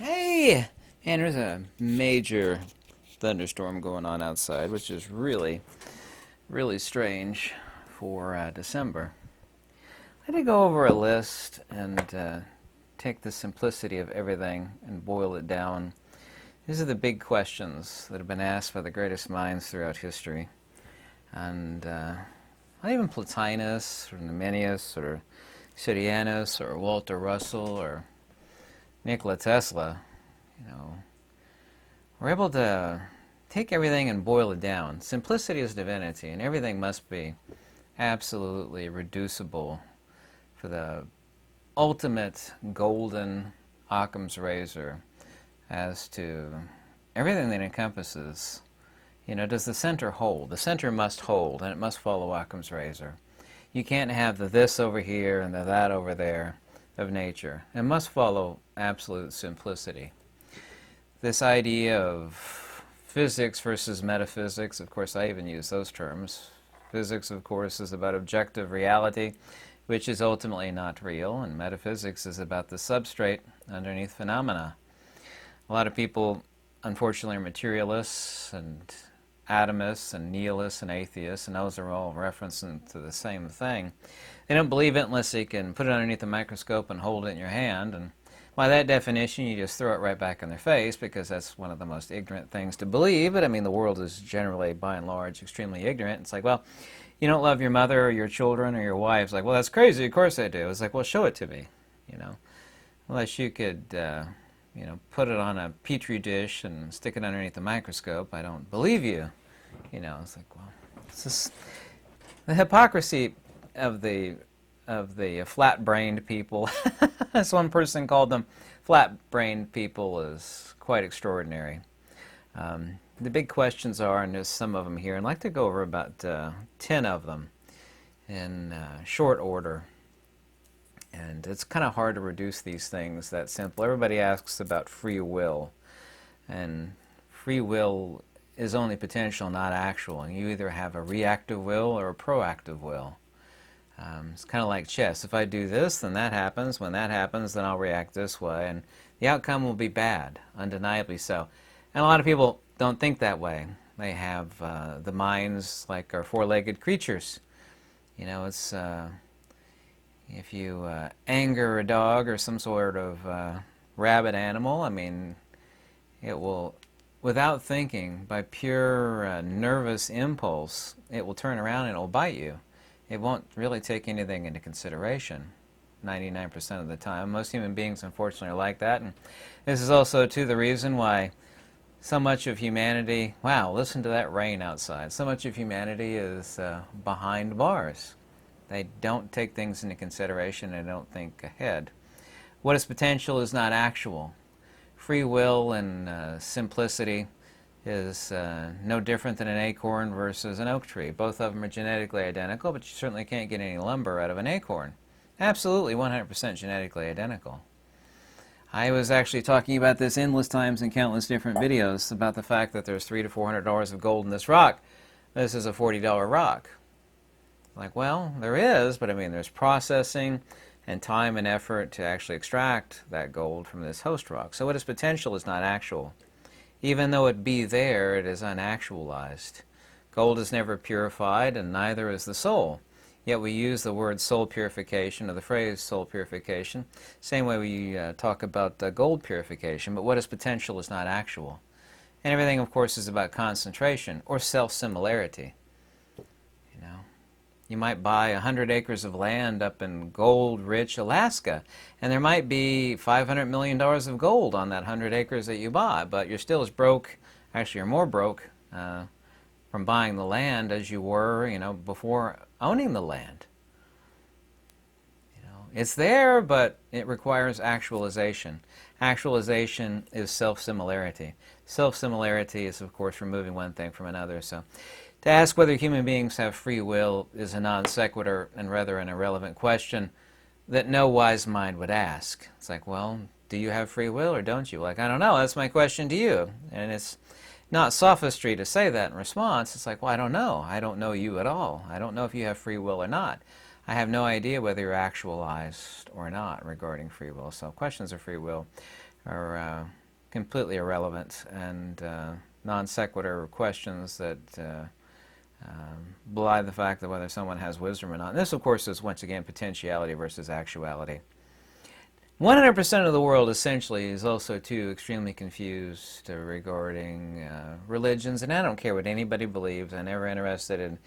Hey! Man, there's a major thunderstorm going on outside, which is really, really strange for December. I had to go over a list and take the simplicity of everything and boil it down. These are the big questions that have been asked by the greatest minds throughout history. And not even Plotinus or Numenius or Citianus or Walter Russell or Nikola Tesla, you know, we're able to take everything and boil it down. Simplicity is divinity, and everything must be absolutely reducible for the ultimate golden Occam's razor as to everything that encompasses. Does the center hold? The center must hold, and it must follow Occam's razor. You can't have the this over here and the that over there of nature. It must follow absolute simplicity. This idea of physics versus metaphysics, of course I even use those terms. Physics, of course, is about objective reality, which is ultimately not real, and metaphysics is about the substrate underneath phenomena. A lot of people, unfortunately, are materialists and atomists and nihilists and atheists, and those are all referencing to the same thing. They don't believe it unless they can put it underneath a microscope and hold it in your hand, and by that definition you just throw it right back in their face, because that's one of the most ignorant things to believe. But I mean, the world is generally, by and large, extremely ignorant. It's like, well, you don't love your mother or your children or your wife. It's like, well, that's crazy, of course I do. It's like, well, show it to me, unless you could put it on a petri dish and stick it underneath the microscope, I don't believe you. It's like, well, it's just the hypocrisy of the flat-brained people. As one person called them, flat-brained people, is quite extraordinary. The big questions are, and there's some of them here, and I'd like to go over about 10 of them in short order. And it's kind of hard to reduce these things that simple. Everybody asks about free will, and free will is only potential, not actual. And you either have a reactive will or a proactive will. It's kind of like chess. If I do this, then that happens. When that happens, then I'll react this way. And the outcome will be bad, undeniably so. And a lot of people don't think that way. They have the minds like our four-legged creatures. It's if you anger a dog or some sort of rabid animal, I mean, it will, without thinking, by pure nervous impulse, it will turn around and it will bite you. It won't really take anything into consideration 99% of the time. Most human beings, unfortunately, are like that. And this is also, too, the reason why so much of humanity, wow, listen to that rain outside, so much of humanity is behind bars. They don't take things into consideration and don't think ahead. What is potential is not actual. Free will and simplicity is no different than an acorn versus an oak tree. Both of them are genetically identical, but you certainly can't get any lumber out of an acorn. Absolutely 100% genetically identical. I was actually talking about this endless times in countless different videos about the fact that there's $300 to $400 of gold in this rock. This is a $40 rock. Like, well, there is, but I mean, there's processing and time and effort to actually extract that gold from this host rock. So what is potential is not actual. Even though it be there, it is unactualized. Gold is never purified, and neither is the soul. Yet we use the word soul purification, or the phrase soul purification, same way we talk about gold purification. But what is potential is not actual. And everything, of course, is about concentration or self-similarity. You might buy 100 acres of land up in gold-rich Alaska, and there might be $500 million of gold on that 100 acres that you buy, but you're still as broke, actually you're more broke from buying the land as you were, before owning the land. It's there, but it requires actualization. Actualization is self-similarity. Self-similarity is, of course, removing one thing from another. So, to ask whether human beings have free will is a non sequitur and rather an irrelevant question that no wise mind would ask. It's like, well, do you have free will or don't you? Like, I don't know. That's my question to you. And it's not sophistry to say that in response. It's like, well, I don't know. I don't know you at all. I don't know if you have free will or not. I have no idea whether you're actualized or not regarding free will. So questions of free will completely irrelevant and non sequitur questions that belie the fact that whether someone has wisdom or not. And this, of course, is once again potentiality versus actuality. 100% of the world essentially is also too extremely confused regarding religions, and I don't care what anybody believes. I'm never interested in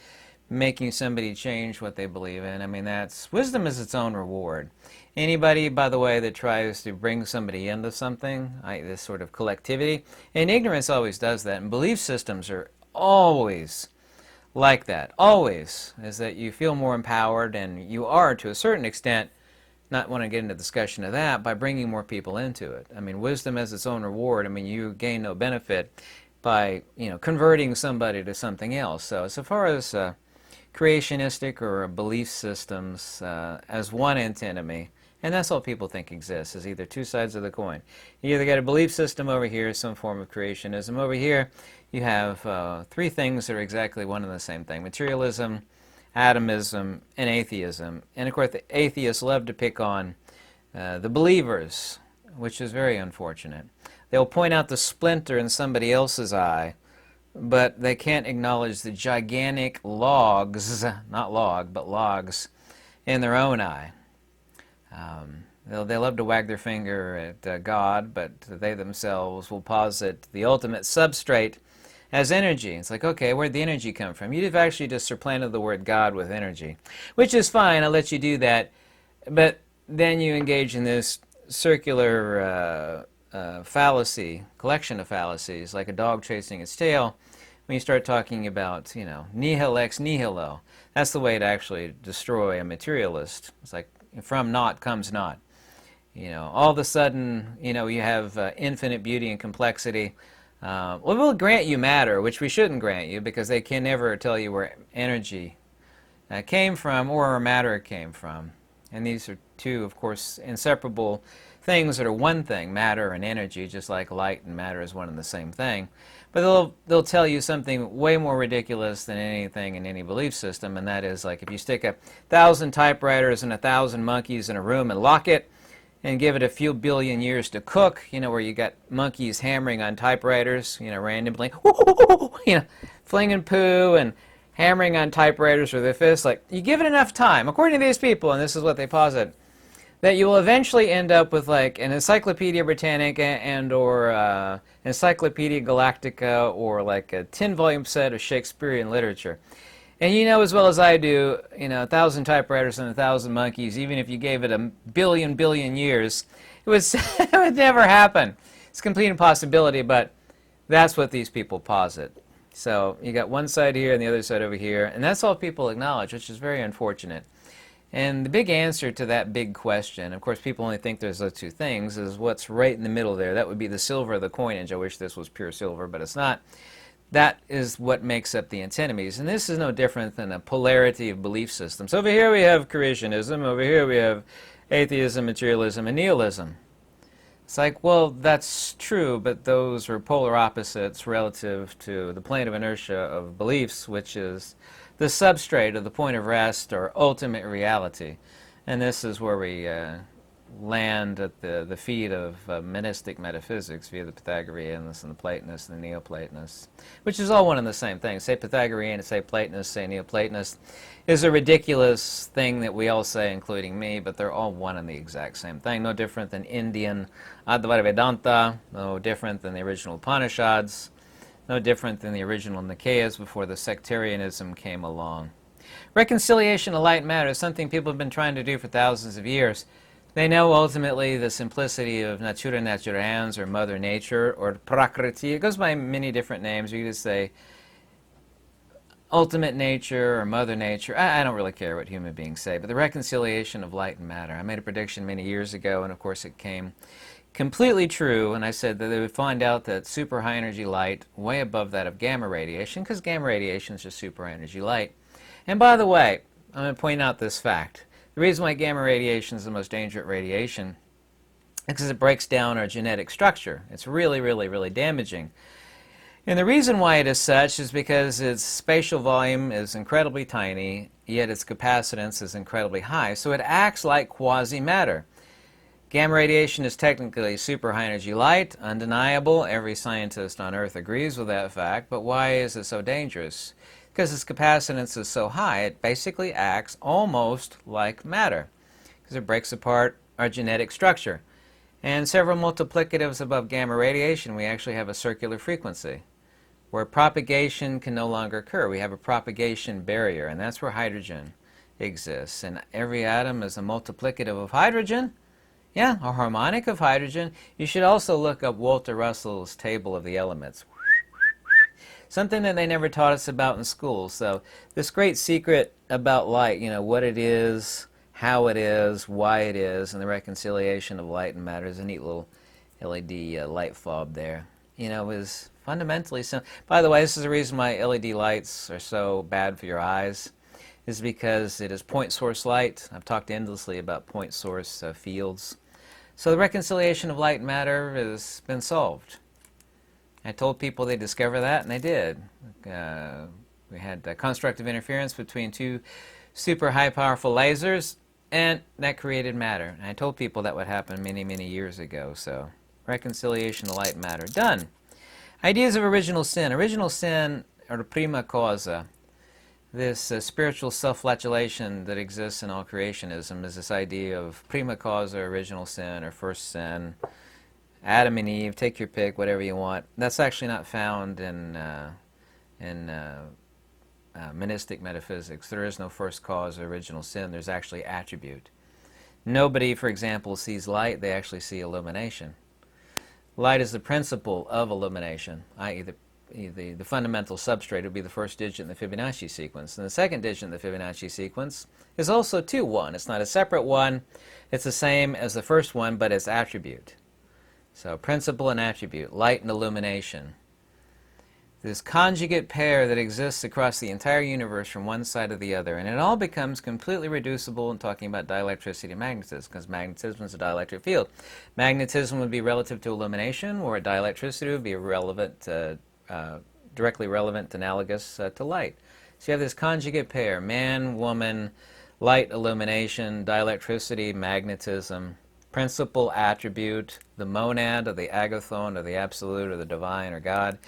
making somebody change what they believe in. I mean, wisdom is its own reward. Anybody, by the way, that tries to bring somebody into something, this sort of collectivity, and ignorance always does that, and belief systems are always like that, always, is that you feel more empowered, and you are, to a certain extent, not want to get into discussion of that, by bringing more people into it. I mean, wisdom has its own reward. I mean, you gain no benefit by, converting somebody to something else. So far as creationistic or belief systems as one antinomy, and that's all people think exists, is either two sides of the coin. You either got a belief system over here, some form of creationism. Over here, you have three things that are exactly one and the same thing: materialism, atomism, and atheism. And of course, the atheists love to pick on the believers, which is very unfortunate. They'll point out the splinter in somebody else's eye, but they can't acknowledge the gigantic logs, not log, but logs, in their own eye. They love to wag their finger at God, but they themselves will posit the ultimate substrate as energy. It's like, okay, where'd the energy come from? You've actually just supplanted the word God with energy, which is fine. I'll let you do that. But then you engage in this circular fallacy, collection of fallacies, like a dog chasing its tail, when you start talking about, nihil ex nihilo. That's the way to actually destroy a materialist. It's like, from naught comes naught. All of a sudden, you have infinite beauty and complexity. We'll grant you matter, which we shouldn't grant you, because they can never tell you where energy came from or where matter came from. And these are two, of course, inseparable things that are one thing, matter and energy, just like light and matter is one and the same thing. But they'll tell you something way more ridiculous than anything in any belief system, and that is, like, if you stick 1,000 typewriters and 1,000 monkeys in a room and lock it, and give it a few billion years to cook, where you got monkeys hammering on typewriters, randomly, flinging poo and hammering on typewriters with their fists. Like, you give it enough time, according to these people, and this is what they posit, that you will eventually end up with, like, an Encyclopedia Britannica and or Encyclopedia Galactica, or like a 10-volume set of Shakespearean literature. And you know as well as I do, 1,000 typewriters and 1,000 monkeys, even if you gave it a billion years, it would never happen. It's a complete impossibility, but that's what these people posit. So you got one side here and the other side over here, and that's all people acknowledge, which is very unfortunate. And the big answer to that big question, of course people only think there's those two things, is what's right in the middle there. That would be the silver of the coinage. I wish this was pure silver, but it's not. That is what makes up the antinomies. And this is no different than a polarity of belief systems. Over here we have creationism. Over here we have atheism, materialism, and nihilism. It's like, well, that's true, but those are polar opposites relative to the plane of inertia of beliefs, which is the substrate of the point of rest or ultimate reality. And this is where we land at the feet of monistic metaphysics via the Pythagoreans and the Platonists and the Neoplatonists, which is all one and the same thing. Say Pythagorean, say Platonist, say Neoplatonist is a ridiculous thing that we all say, including me, but they're all one and the exact same thing. No different than Indian Advaita Vedanta, no different than the original Upanishads, no different than the original Nikayas before the sectarianism came along. Reconciliation of light and matter is something people have been trying to do for thousands of years. They know ultimately the simplicity of natura naturans, or Mother Nature, or Prakriti. It goes by many different names. You could just say ultimate nature or Mother Nature. I don't really care what human beings say, but the reconciliation of light and matter. I made a prediction many years ago, and of course it came completely true, and I said that they would find out that super high energy light, way above that of gamma radiation, because gamma radiation is just super high energy light. And by the way, I'm going to point out this fact. The reason why gamma radiation is the most dangerous radiation is because it breaks down our genetic structure. It's really damaging. And the reason why it is such is because its spatial volume is incredibly tiny, yet its capacitance is incredibly high. So it acts like quasi-matter. Gamma radiation is technically super high energy light, undeniable. Every scientist on Earth agrees with that fact, but why is it so dangerous? Because its capacitance is so high, it basically acts almost like matter, because it breaks apart our genetic structure. And several multiplicatives above gamma radiation, we actually have a circular frequency, where propagation can no longer occur. We have a propagation barrier, and that's where hydrogen exists. And every atom is a multiplicative of hydrogen. Yeah, a harmonic of hydrogen. You should also look up Walter Russell's table of the elements. Something that they never taught us about in school. So this great secret about light, what it is, how it is, why it is, and the reconciliation of light and matter is a neat little LED light fob there. Is fundamentally simple. By the way, this is the reason why LED lights are so bad for your eyes, is because it is point source light. I've talked endlessly about point source fields. So the reconciliation of light and matter has been solved. I told people they discover that, and they did. We had constructive interference between two super high powerful lasers, and that created matter. And I told people that would happen many, many years ago. So reconciliation of light and matter. Done. Ideas of original sin. Original sin, or prima causa, this spiritual self-flagellation that exists in all creationism, is this idea of prima causa, original sin, or first sin. Adam and Eve, take your pick, whatever you want. That's actually not found in monistic metaphysics. There is no first cause or original sin. There's actually attribute. Nobody, for example, sees light. They actually see illumination. Light is the principle of illumination, i.e. the fundamental substrate would be the first digit in the Fibonacci sequence. And the second digit in the Fibonacci sequence is also 2-1. It's not a separate one. It's the same as the first one, but it's attribute. So principle and attribute, light and illumination. This conjugate pair that exists across the entire universe from one side to the other. And it all becomes completely reducible in talking about dielectricity and magnetism, because magnetism is a dielectric field. Magnetism would be relative to illumination, or dielectricity would be directly relevant, analogous to light. So you have this conjugate pair, man, woman, light, illumination, dielectricity, magnetism, principle, attribute, the monad, or the agathon, or the absolute, or the divine, or God,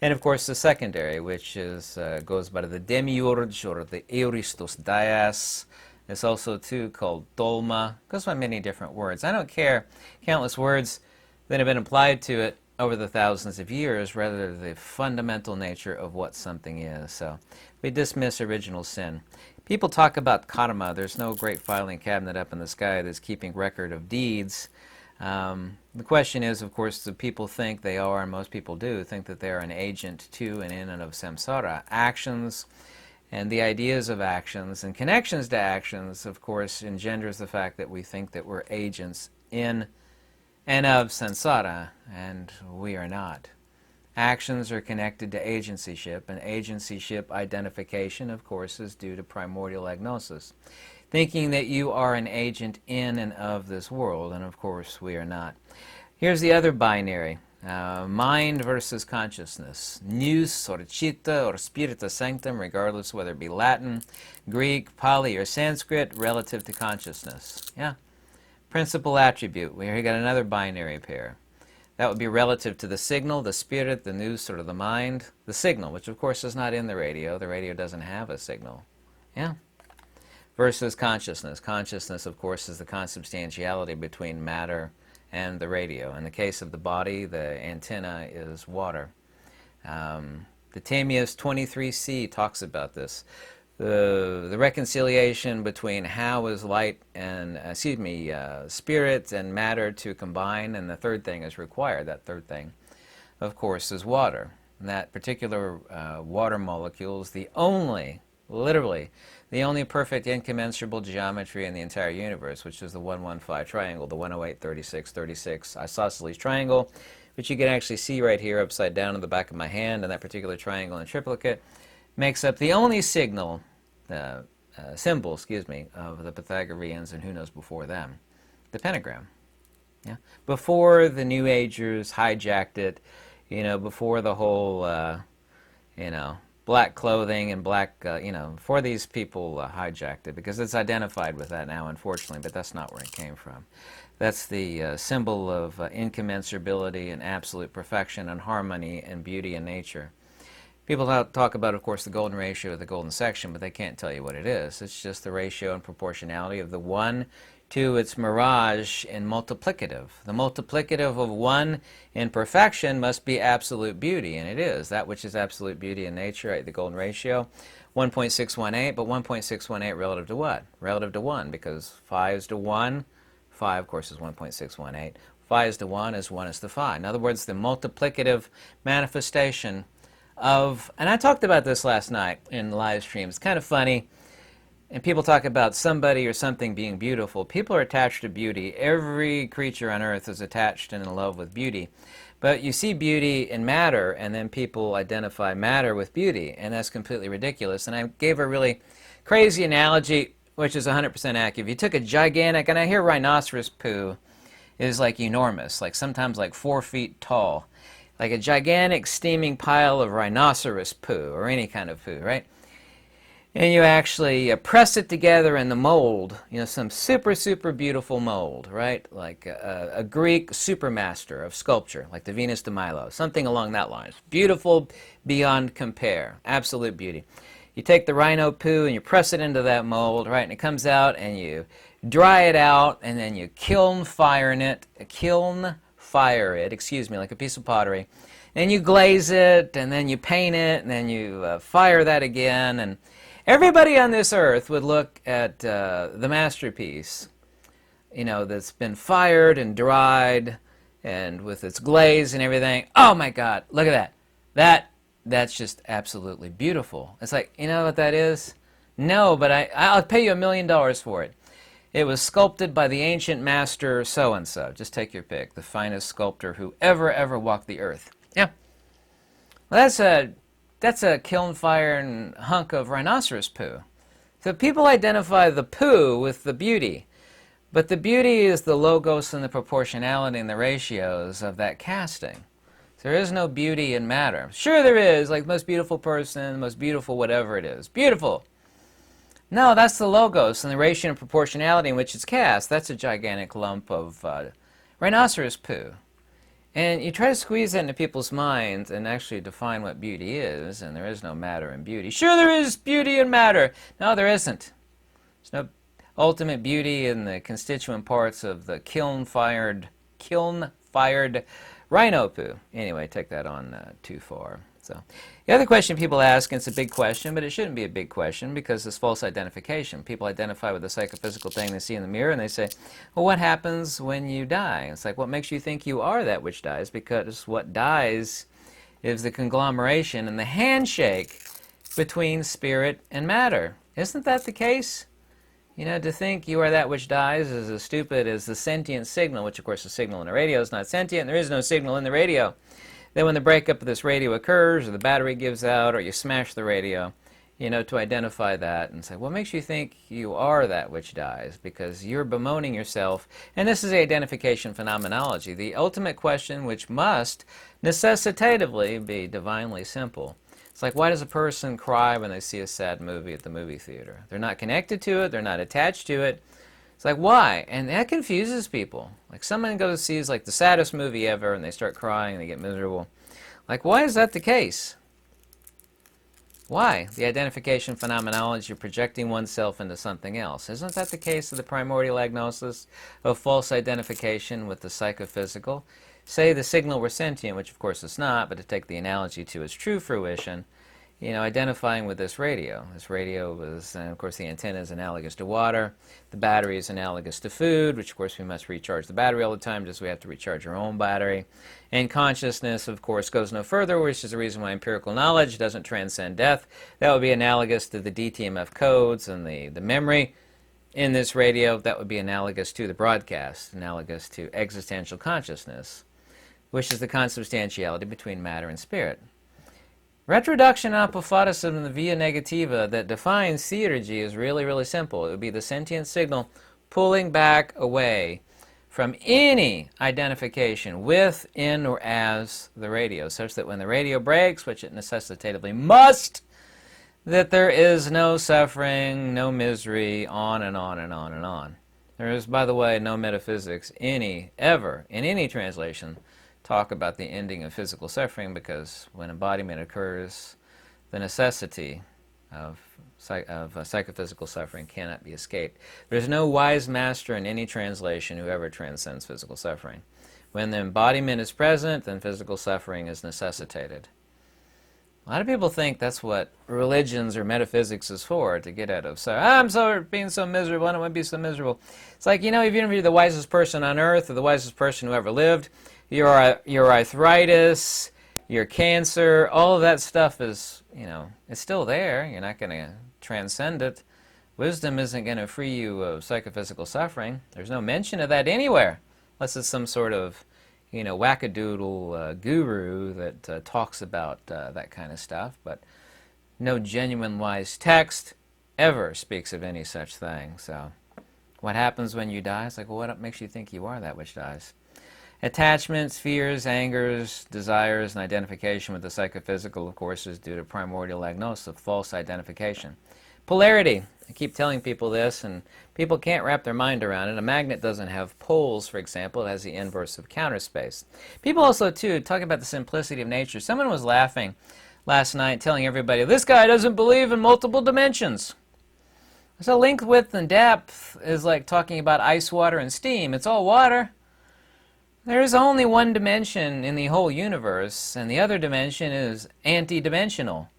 and of course the secondary, which is goes by the demiurge, or the euristos dias. It's also too called dolma. Goes by many different words. I don't care, countless words that have been applied to it over the thousands of years, rather the fundamental nature of what something is. So we dismiss original sin. People talk about karma. There's no great filing cabinet up in the sky that's keeping record of deeds. The question is, of course, do people think they are, and most people do, think that they are an agent to and in and of samsara. Actions and the ideas of actions and connections to actions, of course, engenders the fact that we think that we're agents in and of samsara, and we are not. Actions are connected to agencyship, and agencyship identification, of course, is due to primordial agnosis, thinking that you are an agent in and of this world, and of course we are not. Here's the other binary, mind versus consciousness, nous or chitta or spiritus sanctum, regardless whether it be Latin, Greek, Pali, or Sanskrit, relative to consciousness. Yeah. Principle attribute, we got another binary pair. That would be relative to the signal, the spirit, the nous, or the mind. The signal, which of course is not in the radio. The radio doesn't have a signal. Yeah. Versus consciousness. Consciousness, of course, is the consubstantiality between matter and the radio. In the case of the body, the antenna is water. The Tamias 23c talks about this. The reconciliation between how is light and, spirit and matter to combine, and the third thing is required. That third thing, of course, is water. And that particular water molecule is the only, literally, the only perfect incommensurable geometry in the entire universe, which is the 115 triangle, the 108, 36, 36 isosceles triangle, which you can actually see right here upside down on the back of my hand, and that particular triangle in triplicate makes up the only symbol, of the Pythagoreans, and who knows before them, the pentagram. Yeah, before the New Agers hijacked it, before the whole, black clothing and black, for these people hijacked it because it's identified with that now, unfortunately, but that's not where it came from. That's the symbol of incommensurability and absolute perfection and harmony and beauty in nature. People talk about, of course, the golden ratio, the golden section, but they can't tell you what it is. It's just the ratio and proportionality of the one to its mirage in multiplicative. The multiplicative of one in perfection must be absolute beauty, and it is. That which is absolute beauty in nature, right? The golden ratio, 1.618, but 1.618 relative to what? Relative to 1, because phi is to 1. Phi, of course, is 1.618. Phi is to 1 as 1 is to phi. In other words, the multiplicative manifestation of, and I talked about this last night in the live stream. It's kind of funny. And people talk about somebody or something being beautiful. People are attached to beauty. Every creature on earth is attached and in love with beauty. But you see beauty in matter, and then people identify matter with beauty, and that's completely ridiculous. And I gave a really crazy analogy, which is 100% accurate. If you took a gigantic, and I hear rhinoceros poo is like enormous, like sometimes like 4 feet tall, like a gigantic steaming pile of rhinoceros poo, or any kind of poo, right? And you actually press it together in the mold, some super, super beautiful mold, right? Like a Greek supermaster of sculpture, like the Venus de Milo, something along that line. Beautiful beyond compare, absolute beauty. You take the rhino poo and you press it into that mold, right? And it comes out and you dry it out and then you kiln fire it, like a piece of pottery. And you glaze it and then you paint it and then you fire that again. And everybody on this earth would look at the masterpiece, that's been fired and dried and with its glaze and everything. Oh my God, look at that. That's just absolutely beautiful. It's like, you know what that is? No, but I'll pay you $1 million for it. It was sculpted by the ancient master so-and-so. Just take your pick. The finest sculptor who ever walked the earth. Yeah. Well, that's a kiln fire and hunk of rhinoceros poo. So people identify the poo with the beauty. But the beauty is the logos and the proportionality and the ratios of that casting. There is no beauty in matter. Sure there is, like the most beautiful person, the most beautiful whatever it is. Beautiful. No, that's the logos and the ratio and proportionality in which it's cast. That's a gigantic lump of rhinoceros poo. And you try to squeeze that into people's minds and actually define what beauty is, and there is no matter in beauty. Sure there is beauty in matter. No, there isn't. There's no ultimate beauty in the constituent parts of the kiln-fired rhino poo. Anyway, take that on too far. So, the other question people ask, and it's a big question, but it shouldn't be a big question because it's false identification. People identify with the psychophysical thing they see in the mirror and they say, well, what happens when you die? It's like, what makes you think you are that which dies? Because what dies is the conglomeration and the handshake between spirit and matter. Isn't that the case? To think you are that which dies is as stupid as the sentient signal, which of course the signal in the radio is not sentient, and there is no signal in the radio. Then when the breakup of this radio occurs, or the battery gives out, or you smash the radio, to identify that and say, what makes you think you are that which dies? Because you're bemoaning yourself, and this is the identification phenomenology, the ultimate question which must necessitatively be divinely simple. It's like, why does a person cry when they see a sad movie at the movie theater? They're not connected to it. They're not attached to it. It's like, why? And that confuses people. Like, someone goes sees like the saddest movie ever, and they start crying, and they get miserable. Like, why is that the case? Why? The identification phenomenology, you're projecting oneself into something else. Isn't that the case of the primordial agnosis of false identification with the psychophysical? Say the signal were sentient, which of course it's not, but to take the analogy to its true fruition, identifying with this radio. This radio was, and of course the antenna is analogous to water, the battery is analogous to food, which of course we must recharge the battery all the time, just as we have to recharge our own battery. And consciousness, of course, goes no further, which is the reason why empirical knowledge doesn't transcend death. That would be analogous to the DTMF codes and the memory in this radio. That would be analogous to the broadcast, analogous to existential consciousness, which is the consubstantiality between matter and spirit. Retroduction apophatism in the via negativa that defines theurgy is really, really simple. It would be the sentient signal pulling back away from any identification with, in, or as the radio, such that when the radio breaks, which it necessitatively must that there is no suffering, no misery, on and on and on and on. There is, by the way, no metaphysics ever in any translation talk about the ending of physical suffering, because when embodiment occurs, the necessity of psychophysical suffering cannot be escaped. There's no wise master in any translation who ever transcends physical suffering. When the embodiment is present, then physical suffering is necessitated. A lot of people think that's what religions or metaphysics is for, to get out of. So, I'm being so miserable, I don't want to be so miserable. It's like, if you're the wisest person on earth or the wisest person who ever lived, your arthritis, your cancer, all of that stuff is, it's still there. You're not going to transcend it. Wisdom isn't going to free you of psychophysical suffering. There's no mention of that anywhere, unless it's some sort of wackadoodle guru that talks about that kind of stuff, but no genuine wise text ever speaks of any such thing. So what happens when you die? It's like, well, what makes you think you are that which dies? Attachments, fears, angers, desires, and identification with the psychophysical, of course, is due to primordial agnosis, false identification. Polarity. I keep telling people this, and people can't wrap their mind around it. A magnet doesn't have poles, for example. It has the inverse of counter space. People also, too, talk about the simplicity of nature. Someone was laughing last night, telling everybody, this guy doesn't believe in multiple dimensions. So length, width, and depth is like talking about ice, water, and steam. It's all water. There is only one dimension in the whole universe, and the other dimension is anti-dimensional.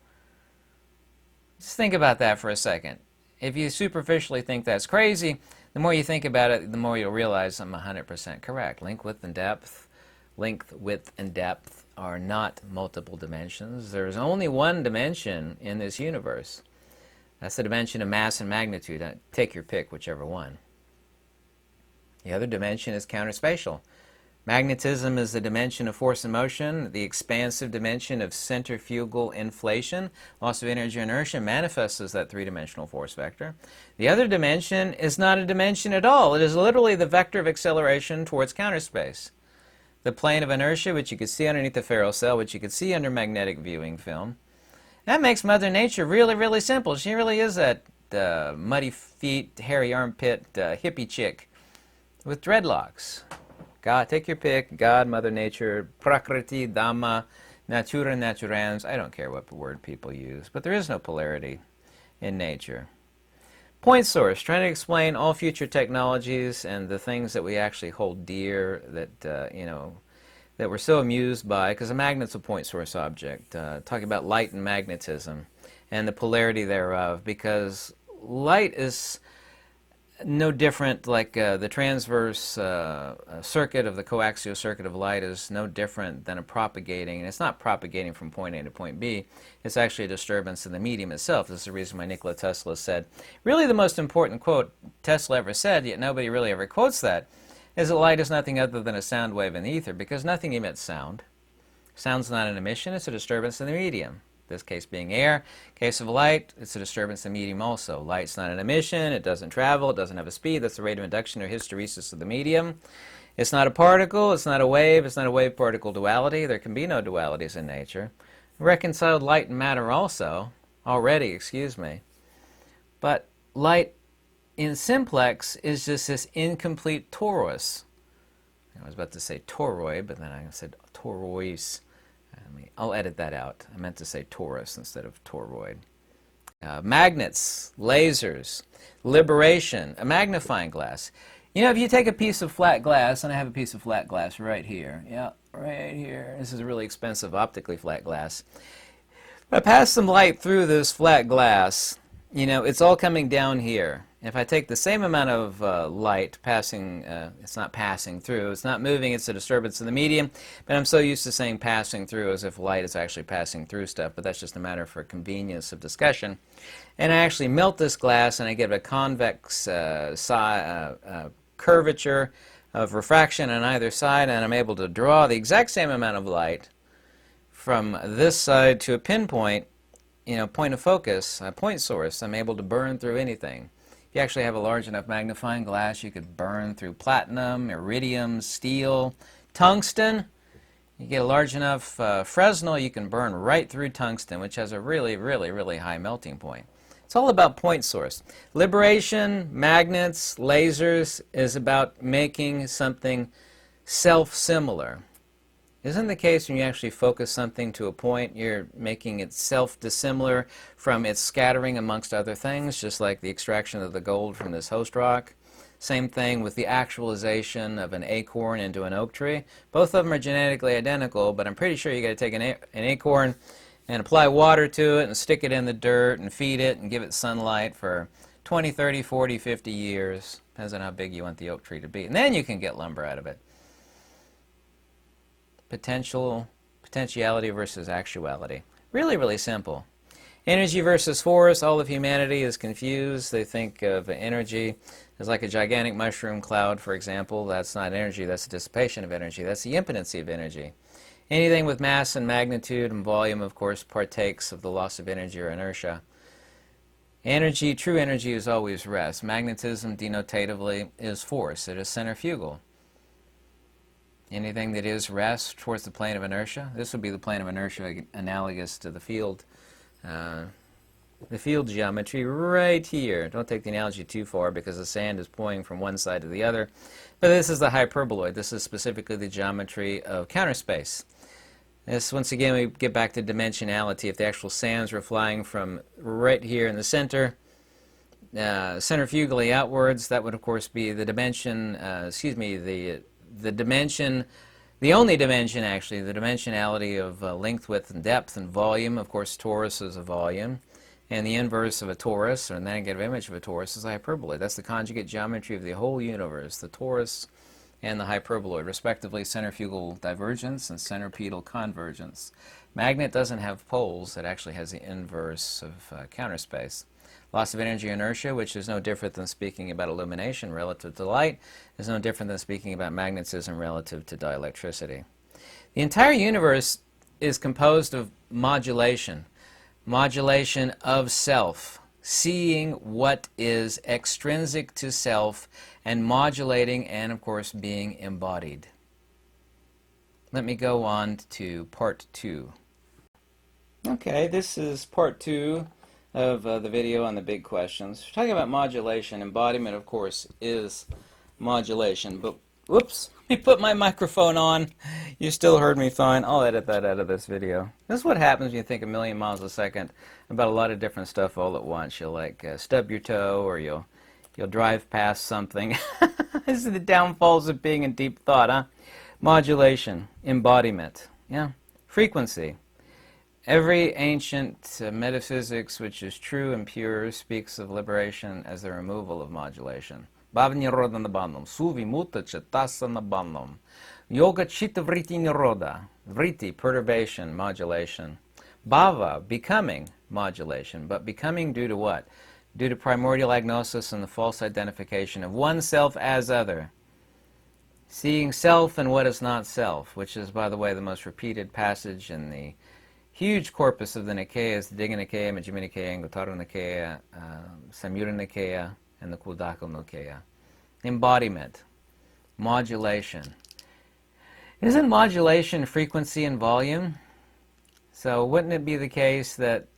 Just think about that for a second. If you superficially think that's crazy, the more you think about it, the more you'll realize I'm 100% correct. Length, width, and depth are not multiple dimensions. There's only one dimension in this universe. That's the dimension of mass and magnitude. Take your pick, whichever one. The other dimension is counterspatial. Magnetism is the dimension of force and motion. The expansive dimension of centrifugal inflation, loss of energy or inertia, manifests as that three-dimensional force vector. The other dimension is not a dimension at all. It is literally the vector of acceleration towards counterspace. The plane of inertia, which you could see underneath the ferrocell, which you could see under magnetic viewing film. That makes Mother Nature really, really simple. She really is that muddy feet, hairy armpit, hippie chick with dreadlocks. God, take your pick. God, Mother Nature, Prakriti, Dhamma, Natura, Naturans. I don't care what word people use, but there is no polarity in nature. Point source, trying to explain all future technologies and the things that we actually hold dear, that, that we're so amused by, because a magnet's a point source object. Talking about light and magnetism and the polarity thereof, because light is no different, like the transverse circuit of the coaxial circuit of light is no different than a propagating, and it's not propagating from point A to point B, it's actually a disturbance in the medium itself. This is the reason why Nikola Tesla said, really the most important quote Tesla ever said, yet nobody really ever quotes that, is that light is nothing other than a sound wave in the ether, because nothing emits sound. Sound's not an emission, it's a disturbance in the medium. This case being air. Case of light, it's a disturbance in the medium also. Light's not an emission, it doesn't travel, it doesn't have a speed, that's the rate of induction or hysteresis of the medium. It's not a particle, it's not a wave-particle duality. There can be no dualities in nature. Reconciled light and matter also, but light in simplex is just this incomplete torus. I was about to say toroid, but then I said torois. I'll edit that out. I meant to say torus instead of toroid. Magnets, lasers, liberation, a magnifying glass. If you take a piece of flat glass, and I have a piece of flat glass right here. Yeah, right here. This is a really expensive optically flat glass. If I pass some light through this flat glass, it's all coming down here. If I take the same amount of light passing, it's not passing through, it's not moving, it's a disturbance in the medium, but I'm so used to saying passing through as if light is actually passing through stuff, but that's just a matter for convenience of discussion. And I actually melt this glass and I get a convex curvature of refraction on either side, and I'm able to draw the exact same amount of light from this side to a pinpoint, point of focus, a point source. I'm able to burn through anything. If you actually have a large enough magnifying glass, you could burn through platinum, iridium, steel, tungsten. You get a large enough Fresnel, you can burn right through tungsten, which has a really, really, really high melting point. It's all about point source. Liberation, magnets, lasers is about making something self-similar. Isn't the case when you actually focus something to a point, you're making it self-dissimilar from its scattering amongst other things, just like the extraction of the gold from this host rock? Same thing with the actualization of an acorn into an oak tree. Both of them are genetically identical, but I'm pretty sure you got to take an acorn and apply water to it and stick it in the dirt and feed it and give it sunlight for 20, 30, 40, 50 years. Depends on how big you want the oak tree to be. And then you can get lumber out of it. Potentiality versus actuality. Really, really simple. Energy versus force. All of humanity is confused. They think of energy as like a gigantic mushroom cloud, for example. That's not energy, that's a dissipation of energy. That's the impotency of energy. Anything with mass and magnitude and volume, of course, partakes of the loss of energy or inertia. Energy, true energy, is always rest. Magnetism, denotatively, is force. It is centrifugal. Anything that is rest towards the plane of inertia, this would be the plane of inertia analogous to the field geometry right here. Don't take the analogy too far because the sand is pouring from one side to the other. But this is the hyperboloid. This is specifically the geometry of counterspace. This, once again, we get back to dimensionality. If the actual sands were flying from right here in the center, centrifugally outwards, that would of course be the dimension, the dimension, the only dimension actually, the dimensionality of length, width, and depth and volume. Of course, torus is a volume. And the inverse of a torus, or a negative image of a torus, is a hyperboloid. That's the conjugate geometry of the whole universe, the torus and the hyperboloid, respectively centrifugal divergence and centripetal convergence. Magnet doesn't have poles. It actually has the inverse of counterspace. Loss of energy inertia, which is no different than speaking about illumination relative to light, is no different than speaking about magnetism relative to dielectricity. The entire universe is composed of modulation. Modulation of self, seeing what is extrinsic to self and modulating and, of course, being embodied. Let me go on to part 2. Okay, this is part 2 of the video on the big questions. We're talking about modulation. Embodiment, of course, is modulation. But, whoops, let me put my microphone on. You still heard me fine. I'll edit that out of this video. This is what happens when you think a million miles a second about a lot of different stuff all at once. You'll like stub your toe, or you'll drive past something. This is the downfalls of being in deep thought, huh? Modulation, embodiment, yeah, frequency. Every ancient metaphysics which is true and pure speaks of liberation as the removal of modulation. Bhavni roda nabandam, suvi muta chetasa nabandam. Yoga chitta vritti niroda, vritti, perturbation, modulation. Bhava, becoming, modulation. But becoming due to what? Due to primordial agnosis and the false identification of oneself as other. Seeing self and what is not self, which is, by the way, the most repeated passage in the huge corpus of the Nikayas, the Digha Nikaya, Majjhima Nikaya, Anguttara Nikaya, Samyutta Nikaya, and the Kudaka Nikaya. Embodiment, modulation. Isn't modulation frequency and volume? So wouldn't it be the case that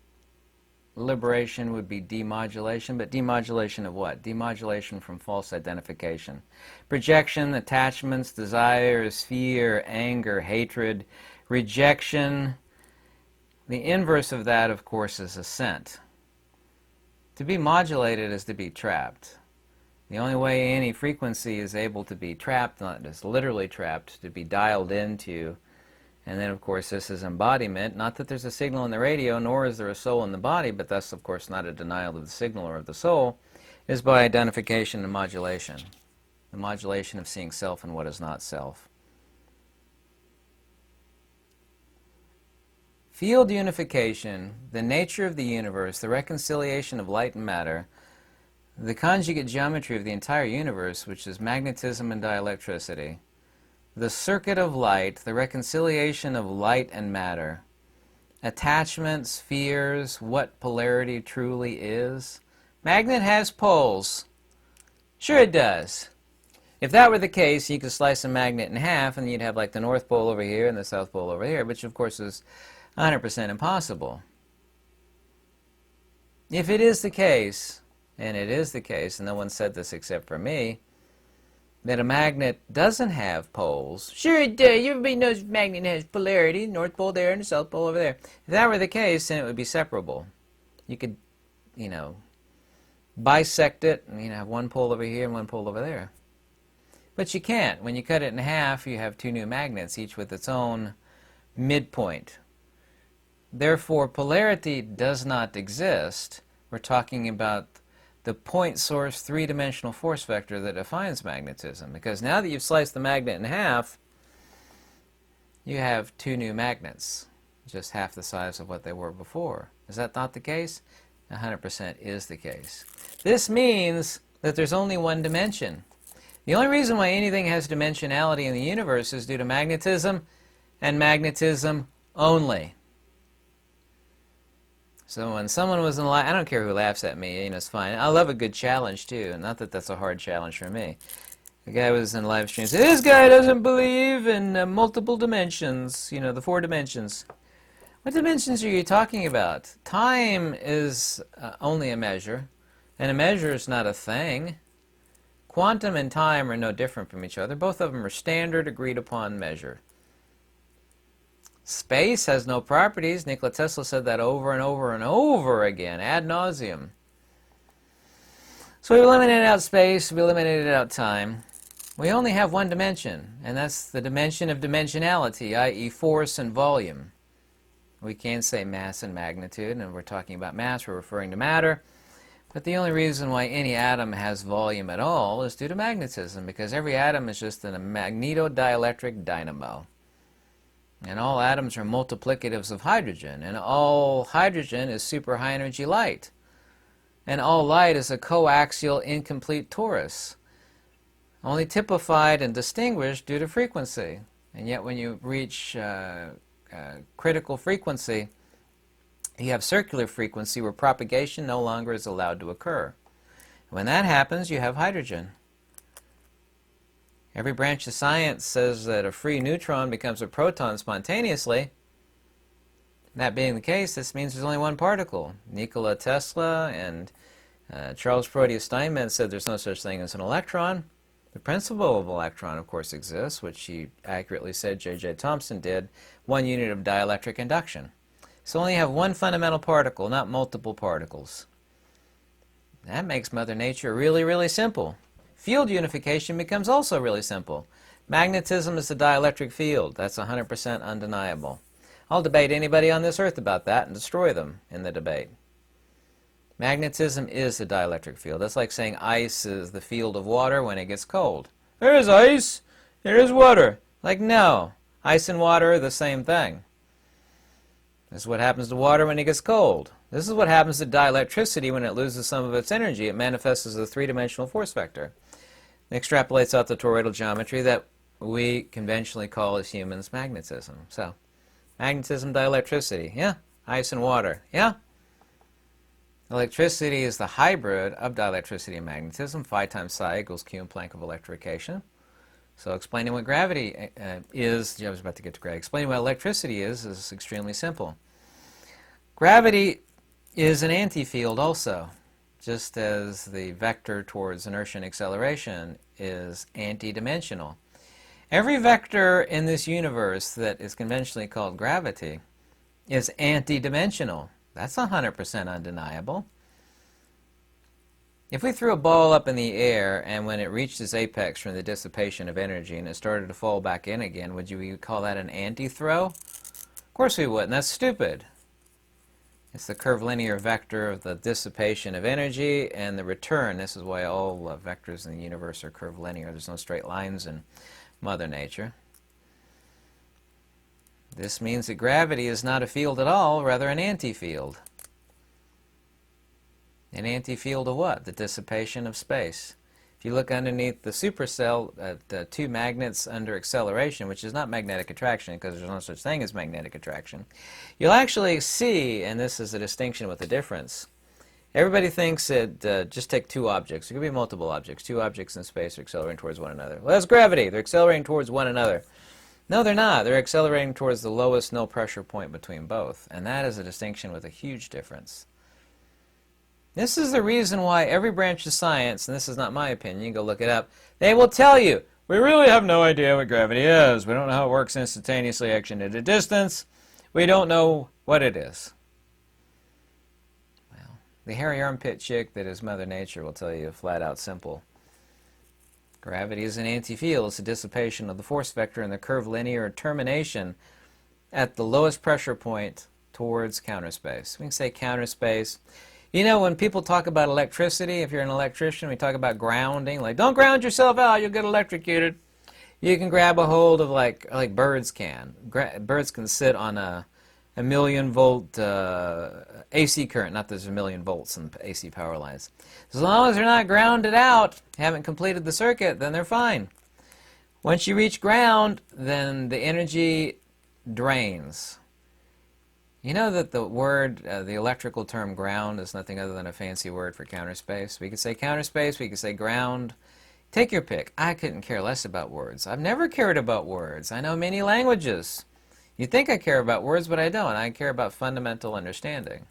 liberation would be demodulation? But demodulation of what? Demodulation from false identification. Projection, attachments, desires, fear, anger, hatred, rejection. The inverse of that, of course, is assent. To be modulated is to be trapped. The only way any frequency is able to be trapped, not just literally trapped, to be dialed into, and then of course this is embodiment, not that there's a signal in the radio, nor is there a soul in the body, but that's of course not a denial of the signal or of the soul, is by identification and modulation. The modulation of seeing self and what is not self. Field unification, the nature of the universe, the reconciliation of light and matter, the conjugate geometry of the entire universe, which is magnetism and dielectricity, the circuit of light, the reconciliation of light and matter, attachments, fears, what polarity truly is. Magnet has poles. Sure it does. If that were the case, you could slice a magnet in half and you'd have like the North Pole over here and the South Pole over here, which of course is 100% impossible. If it is the case, and it is the case, and no one said this except for me, that a magnet doesn't have poles. Sure it does. Everybody knows a magnet has polarity, North Pole there and the South Pole over there. If that were the case, then it would be separable. You could, bisect it and have one pole over here and one pole over there. But you can't. When you cut it in half, you have two new magnets, each with its own midpoint. Therefore, polarity does not exist. We're talking about the point source three-dimensional force vector that defines magnetism. Because now that you've sliced the magnet in half, you have two new magnets, just half the size of what they were before. Is that not the case? 100% is the case. This means that there's only one dimension. The only reason why anything has dimensionality in the universe is due to magnetism, and magnetism only. So when someone was in live, I don't care who laughs at me, it's fine. I love a good challenge too, not that that's a hard challenge for me. The guy was in live stream said, this guy doesn't believe in multiple dimensions, the 4 dimensions. What dimensions are you talking about? Time is only a measure, and a measure is not a thing. Quantum and time are no different from each other. Both of them are standard, agreed upon measure. Space has no properties. Nikola Tesla said that over and over and over again, ad nauseum. So we eliminated out space, we eliminated out time. We only have one dimension, and that's the dimension of dimensionality, i.e. force and volume. We can say mass and magnitude, and we're talking about mass, we're referring to matter. But the only reason why any atom has volume at all is due to magnetism, because every atom is just a magnetodielectric dynamo. And all atoms are multiplicatives of hydrogen, and all hydrogen is super high energy light. And all light is a coaxial incomplete torus, only typified and distinguished due to frequency. And yet when you reach critical frequency, you have circular frequency where propagation no longer is allowed to occur. When that happens, you have hydrogen. Every branch of science says that a free neutron becomes a proton spontaneously. That being the case, this means there's only one particle. Nikola Tesla and Charles Proteus Steinmetz said there's no such thing as an electron. The principle of electron, of course, exists, which he accurately said J.J. Thomson did, 1 unit of dielectric induction. So only have one fundamental particle, not multiple particles. That makes Mother Nature really, really simple. Field unification becomes also really simple. Magnetism is the dielectric field. That's 100% undeniable. I'll debate anybody on this earth about that and destroy them in the debate. Magnetism is the dielectric field. That's like saying ice is the field of water when it gets cold. There is ice. There is water. Like, no. Ice and water are the same thing. This is what happens to water when it gets cold. This is what happens to dielectricity when it loses some of its energy. It manifests as a three-dimensional force vector. It extrapolates out the toroidal geometry that we conventionally call as humans magnetism. So, magnetism, dielectricity, yeah. Ice and water, yeah. Electricity is the hybrid of dielectricity and magnetism. Phi times psi equals Q in Planck of electrification. So explaining what gravity is, I was about to get to gravity. Explaining what electricity is extremely simple. Gravity is an antifield also, just as the vector towards inertia and acceleration is anti-dimensional. Every vector in this universe that is conventionally called gravity is anti-dimensional. That's 100% undeniable. If we threw a ball up in the air and when it reached its apex from the dissipation of energy and it started to fall back in again, would you call that an anti-throw? Of course we wouldn't. That's stupid. It's the curvilinear vector of the dissipation of energy and the return. This is why all vectors in the universe are curvilinear. There's no straight lines in Mother Nature. This means that gravity is not a field at all, rather an anti-field. An anti-field of what? The dissipation of space. If you look underneath the supercell at two magnets under acceleration, which is not magnetic attraction because there's no such thing as magnetic attraction, you'll actually see, and this is a distinction with a difference, Everybody thinks that just take two objects. It could be multiple objects. Two objects in space are accelerating towards one another. Well, that's gravity. They're accelerating towards one another. No, they're not. They're accelerating towards the lowest no pressure point between both. And that is a distinction with a huge difference. This is the reason why every branch of science, and this is not my opinion, you can go look it up, they will tell you, we really have no idea what gravity is. We don't know how it works instantaneously action at a distance. We don't know what it is. Well, the hairy armpit chick that is Mother Nature will tell you flat out simple. Gravity is an anti-field. It's a dissipation of the force vector in the curvilinear termination at the lowest pressure point towards counter space. We can say counter space. You know, when people talk about electricity, if you're an electrician, we talk about grounding. Like, don't ground yourself out, you'll get electrocuted. You can grab a hold of like birds can. Birds can sit on a million volt AC current. Not that there's a million volts in AC power lines. As long as they're not grounded out, haven't completed the circuit, then they're fine. Once you reach ground, then the energy drains. You know that the word, the electrical term ground is nothing other than a fancy word for counter space. We could say counter space, we could say ground. Take your pick. I couldn't care less about words. I've never cared about words. I know many languages. You think I care about words, but I don't. I care about fundamental understanding.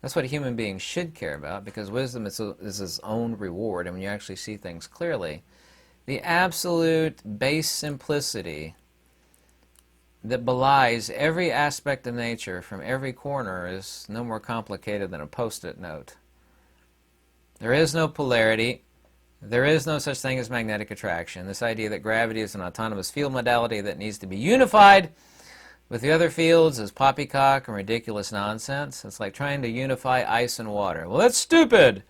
That's what human beings should care about, because wisdom is its own reward, and when you actually see things clearly, the absolute base simplicity that belies every aspect of nature from every corner is no more complicated than a post-it note. There is no polarity. There is no such thing as magnetic attraction. This idea that gravity is an autonomous field modality that needs to be unified with the other fields is poppycock and ridiculous nonsense. It's like trying to unify ice and water. Well, that's stupid.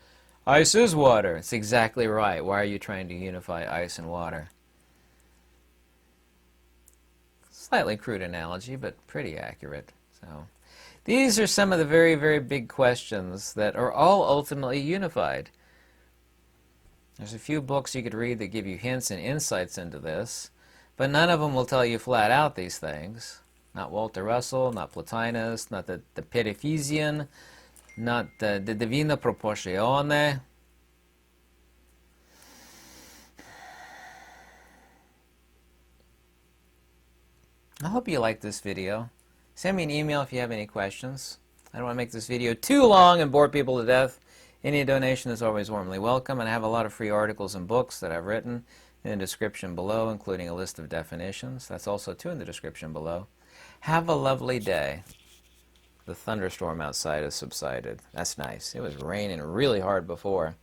Ice is water. It's exactly right. Why are you trying to unify ice and water? Slightly crude analogy, but pretty accurate. So, these are some of the very, very big questions that are all ultimately unified. There's a few books you could read that give you hints and insights into this, but none of them will tell you flat out these things. Not Walter Russell, not Plotinus, not the Periphysian, not the Divina Proportione. I hope you liked this video. Send me an email if you have any questions. I don't want to make this video too long and bore people to death. Any donation is always warmly welcome, and I have a lot of free articles and books that I've written in the description below, including a list of definitions. That's also too in the description below. Have a lovely day. The thunderstorm outside has subsided. That's nice. It was raining really hard before.